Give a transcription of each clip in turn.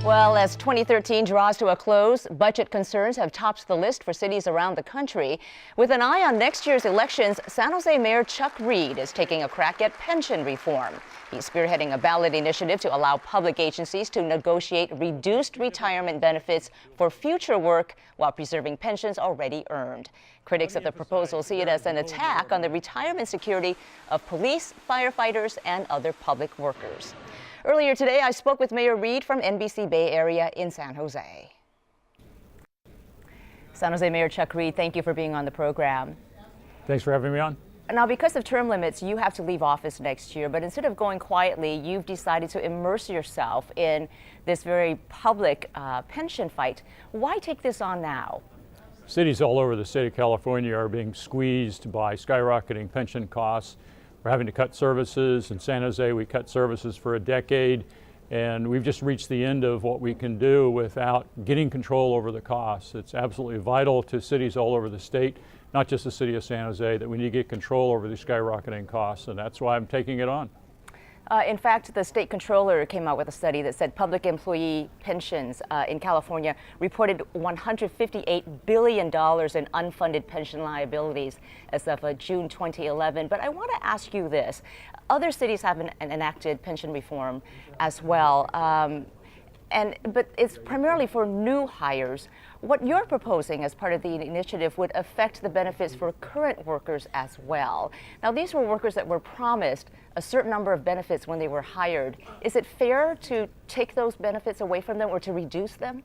Well, as 2013 draws to a close, budget concerns have topped the list for cities around the country. With an eye on next year's elections, San Jose Mayor Chuck Reed is taking a crack at pension reform. He's spearheading a ballot initiative to allow public agencies to negotiate reduced retirement benefits for future work while preserving pensions already earned. Critics of the proposal see it as an attack on the retirement security of police, firefighters, and other public workers. Earlier today, I spoke with Mayor Reed from NBC Bay Area in San Jose. San Jose Mayor Chuck Reed, thank you for being on the program. Thanks for having me on. Now, because of term limits, you have to leave office next year, but instead of going quietly, you've decided to immerse yourself in this very public pension fight. Why take this on now? Cities all over the state of California are being squeezed by skyrocketing pension costs. We're having to cut services. In San Jose, we cut services for a decade, and we've just reached the end of what we can do without getting control over the costs. It's absolutely vital to cities all over the state, not just the city of San Jose, that we need to get control over these skyrocketing costs, and that's why I'm taking it on. In fact, the state controller came out with a study that said public employee pensions in California reported $158 billion in unfunded pension liabilities as of June 2011. But I want to ask you this. Other cities have enacted pension reform as well. But it's primarily for new hires. What you're proposing as part of the initiative would affect the benefits for current workers as well. Now, these were workers that were promised a certain number of benefits when they were hired. Is it fair to take those benefits away from them or to reduce them?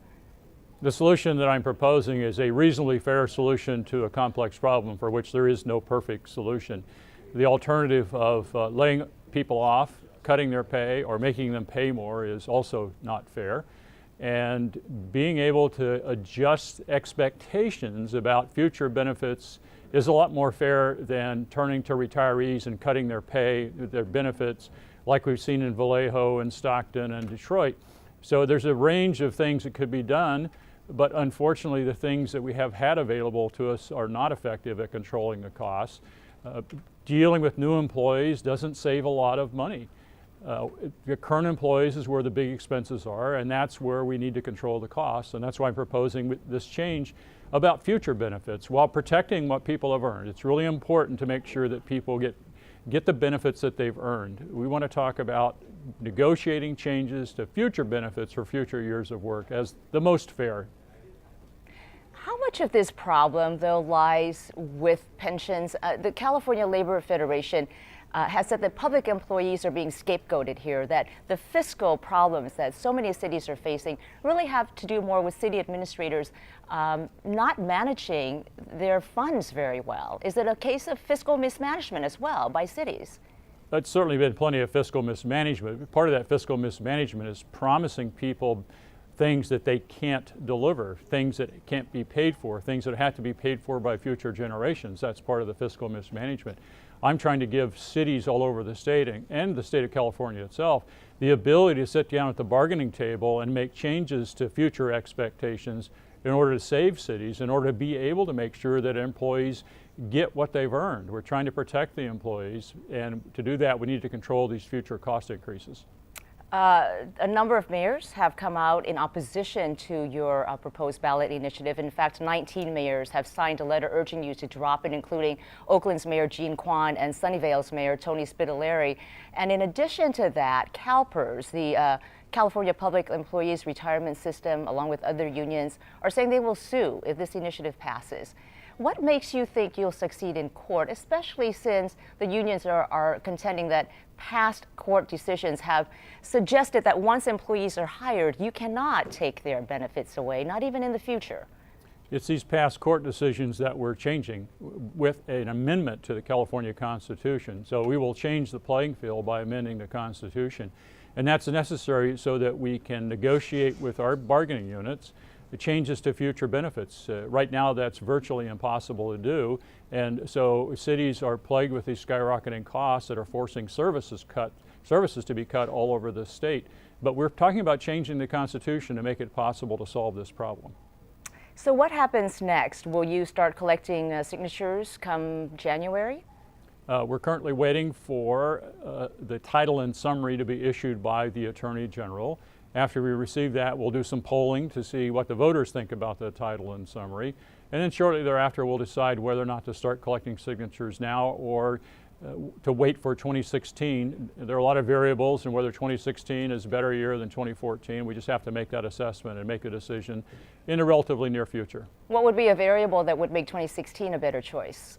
The solution that I'm proposing is a reasonably fair solution to a complex problem for which there is no perfect solution. The alternative of laying people off, cutting their pay, or making them pay more is also not fair. And being able to adjust expectations about future benefits is a lot more fair than turning to retirees and cutting their pay, their benefits, like we've seen in Vallejo and Stockton and Detroit. So there's a range of things that could be done, but unfortunately the things that we have had available to us are not effective at controlling the costs. Dealing with new employees doesn't save a lot of money. The current employees is where the big expenses are, and that's where we need to control the costs, and that's why I'm proposing this change about future benefits while protecting what people have earned. It's really important to make sure that people get the benefits that they've earned. We want to talk about negotiating changes to future benefits for future years of work as the most fair. How much of this problem, though, lies with pensions? The California Labor Federation has said that public employees are being scapegoated here, that the fiscal problems that so many cities are facing really have to do more with city administrators not managing their funds very well. Is it a case of fiscal mismanagement as well by cities? That's certainly been plenty of fiscal mismanagement. Part of that fiscal mismanagement is promising people things that they can't deliver, things that can't be paid for, things that have to be paid for by future generations. That's part of the fiscal mismanagement. I'm trying to give cities all over the state and the state of California itself the ability to sit down at the bargaining table and make changes to future expectations in order to save cities, in order to be able to make sure that employees get what they've earned. We're trying to protect the employees, and to do that we need to control these future cost increases. A number of mayors have come out in opposition to your proposed ballot initiative. In fact, 19 mayors have signed a letter urging you to drop it, including Oakland's Mayor Jean Quan and Sunnyvale's Mayor Tony Spitaleri. And in addition to that, CalPERS, the California Public Employees Retirement System, along with other unions, are saying they will sue if this initiative passes. What makes you think you'll succeed in court, especially since the unions are contending that past court decisions have suggested that once employees are hired, you cannot take their benefits away, not even in the future? It's these past court decisions that we're changing with an amendment to the California Constitution. So we will change the playing field by amending the Constitution. And that's necessary so that we can negotiate with our bargaining units the changes to future benefits. Right now that's virtually impossible to do, and so cities are plagued with these skyrocketing costs that are forcing services to be cut all over the state. But we're talking about changing the Constitution to make it possible to solve this problem. So what happens next? Will you start collecting signatures come January? We're currently waiting for the title and summary to be issued by the Attorney General. After we receive that, we'll do some polling to see what the voters think about the title and summary. And then shortly thereafter, we'll decide whether or not to start collecting signatures now or to wait for 2016. There are a lot of variables in whether 2016 is a better year than 2014. We just have to make that assessment and make a decision in the relatively near future. What would be a variable that would make 2016 a better choice?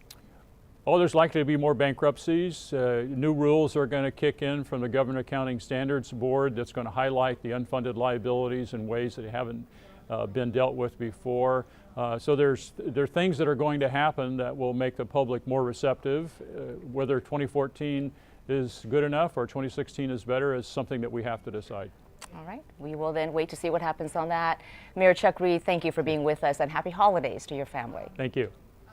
Oh, there's likely to be more bankruptcies. New rules are going to kick in from the Government Accounting Standards Board that's going to highlight the unfunded liabilities in ways that haven't been dealt with before. So there are things that are going to happen that will make the public more receptive. Whether 2014 is good enough or 2016 is better is something that we have to decide. All right. We will then wait to see what happens on that. Mayor Chuck Reed, thank you for being with us, and happy holidays to your family. Thank you.